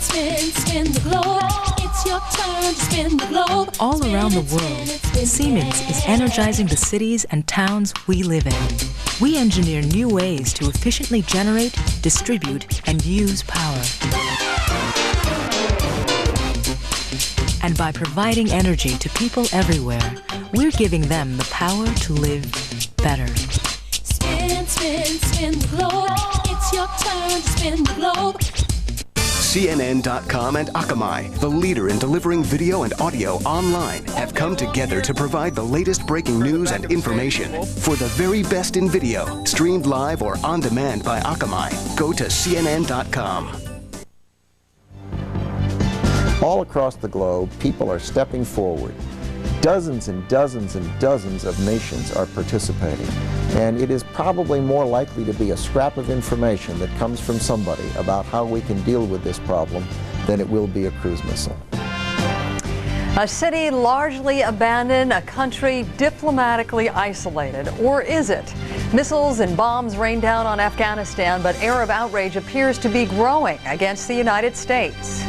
spin the globe. It's your turn to spin the globe. All around the world, Siemens is energizing the cities and towns we live in. We engineer new ways to efficiently generate, distribute, and use power. And by providing energy to people everywhere, we're giving them the power to live better. Spin, spin, spin the globe. It's your turn to spin the globe. CNN.com and Akamai, the leader in delivering video and audio online, have come together to provide the latest breaking news and information. For the very best in video, streamed live or on demand by Akamai, go to CNN.com. All across the globe, people are stepping forward. Dozens and dozens and dozens of nations are participating. And it is probably more likely to be a scrap of information that comes from somebody about how we can deal with this problem than it will be a cruise missile. A city largely abandoned, a country diplomatically isolated. Or is it? Missiles and bombs rain down on Afghanistan, but Arab outrage appears to be growing against the United States.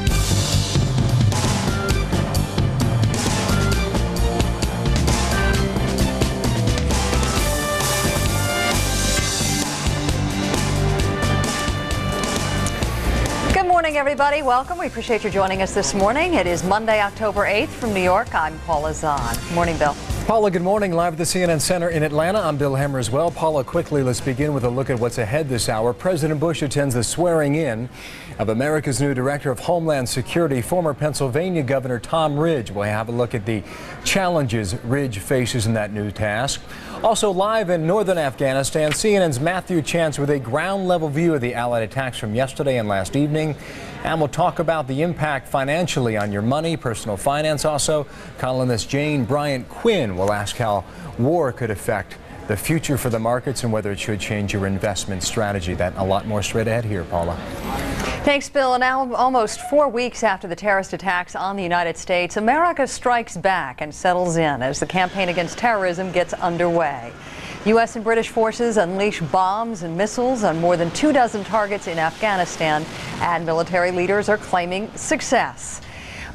Good morning, everybody. Welcome. We appreciate you joining us this morning. It is Monday, October 8th. From New York, I'm Paula Zahn. Good morning, Bill. Paula, good morning. Live at the CNN Center in Atlanta. I'm Bill Hemmer as well. Paula, quickly, let's begin with a look at what's ahead this hour. President Bush attends the swearing in of America's new Director of Homeland Security, former Pennsylvania Governor Tom Ridge. We'll have a look at the challenges Ridge faces in that new task. Also live in northern Afghanistan, CNN's Matthew Chance with a ground-level view of the Allied attacks from yesterday and last evening. And we'll talk about the impact financially on your money, personal finance also. Columnist Jane Bryant Quinn will ask how war could affect the future for the markets and whether it should change your investment strategy. That and a lot more straight ahead here, Paula. Thanks, Bill. And now, almost 4 weeks after the terrorist attacks on the United States, America strikes back and settles in as the campaign against terrorism gets underway. U.S. and British forces unleash bombs and missiles on more than 24 targets in Afghanistan, and military leaders are claiming success.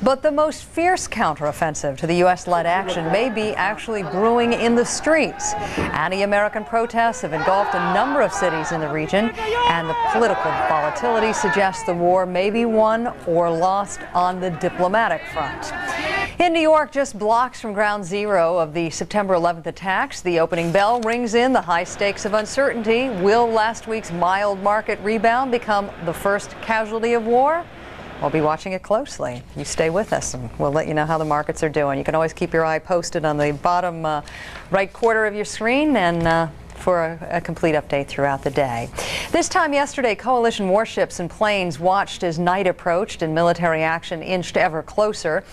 But the most fierce counteroffensive to the U.S.-led action may be actually brewing in the streets. Anti-American protests have engulfed a number of cities in the region, and the political volatility suggests the war may be won or lost on the diplomatic front. In New York, just blocks from ground zero of the September 11th attacks, the opening bell rings in the high stakes of uncertainty. Will last week's mild market rebound become the first casualty of war? We'll be watching it closely. You stay with us and we'll let you know how the markets are doing. You can always keep your eye posted on the bottom right quarter of your screen and for a complete update throughout the day. This time yesterday, coalition warships and planes watched as night approached and military action inched ever closer.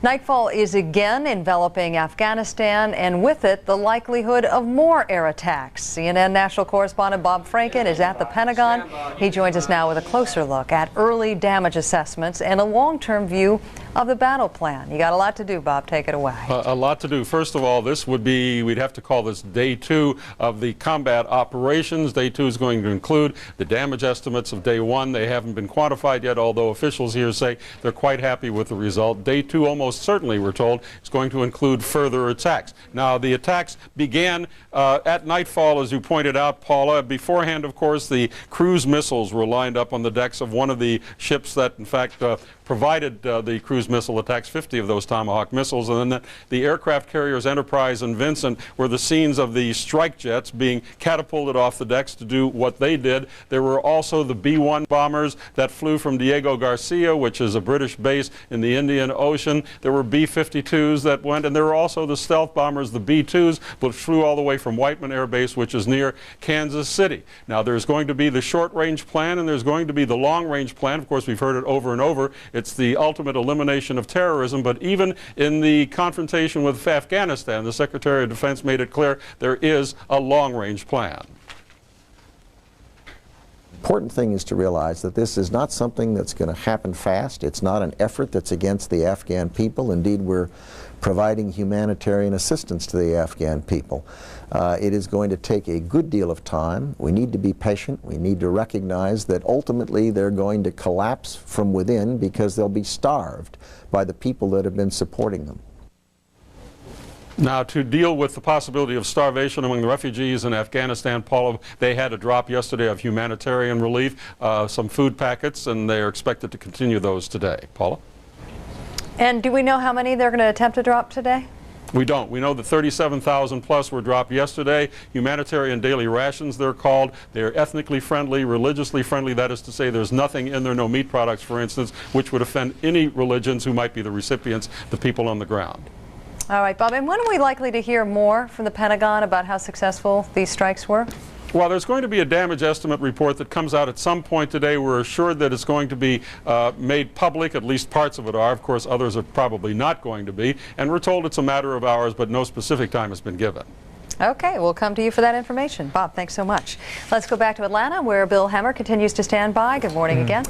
Nightfall is again enveloping Afghanistan, and with it, the likelihood of more air attacks. CNN national correspondent Bob Franken is at the Pentagon. He joins us now with a closer look at early damage assessments and a long-term view of the battle plan. You got a lot to do, Bob. Take it away. A lot to do. First of all, this would be, we'd have to call this day 2 of the combat operations. Day 2 is going to include the damage estimates of day 1. They haven't been quantified yet, although officials here say they're quite happy with the result. Day 2, almost certainly, we're told, is going to include further attacks. Now, the attacks began at nightfall, as you pointed out, Paula. Beforehand, of course, the cruise missiles were lined up on the decks of one of the ships that, in fact, provided the cruise missile attacks, 50 of those Tomahawk missiles, and then the aircraft carriers Enterprise and Vincent were the scenes of the strike jets being catapulted off the decks to do what they did. There were also the B-1 bombers that flew from Diego Garcia, which is a British base in the Indian Ocean. There were B-52s that went, and there were also the stealth bombers, the B-2s, which flew all the way from Whiteman Air Base, which is near Kansas City. Now, there's going to be the short-range plan, and there's going to be the long-range plan. Of course, we've heard it over and over. It's the ultimate elimination of terrorism, but even in the confrontation with Afghanistan, the Secretary of Defense made it clear there is a long-range plan. Important thing is to realize that this is not something that's going to happen fast. It's not an effort that's against the Afghan people. Indeed, we're providing humanitarian assistance to the Afghan people. It is going to take a good deal of time. We need to be patient. We need to recognize that ultimately they're going to collapse from within because they'll be starved by the people that have been supporting them. Now, to deal with the possibility of starvation among the refugees in Afghanistan, Paula, they had a drop yesterday of humanitarian relief, some food packets, and they are expected to continue those today. Paula? And do we know how many they're going to attempt to drop today? We don't. We know that 37,000 plus were dropped yesterday. Humanitarian daily rations, they're called. They're ethnically friendly, religiously friendly. That is to say, there's nothing in there, no meat products, for instance, which would offend any religions who might be the recipients, the people on the ground. All right, Bob, and when are we likely to hear more from the Pentagon about how successful these strikes were? Well, there's going to be a damage estimate report that comes out at some point today. We're assured that it's going to be made public, at least parts of it are. Of course, others are probably not going to be. And we're told it's a matter of hours, but no specific time has been given. Okay, we'll come to you for that information. Bob, thanks so much. Let's go back to Atlanta, where Bill Hemmer continues to stand by. Good morning again.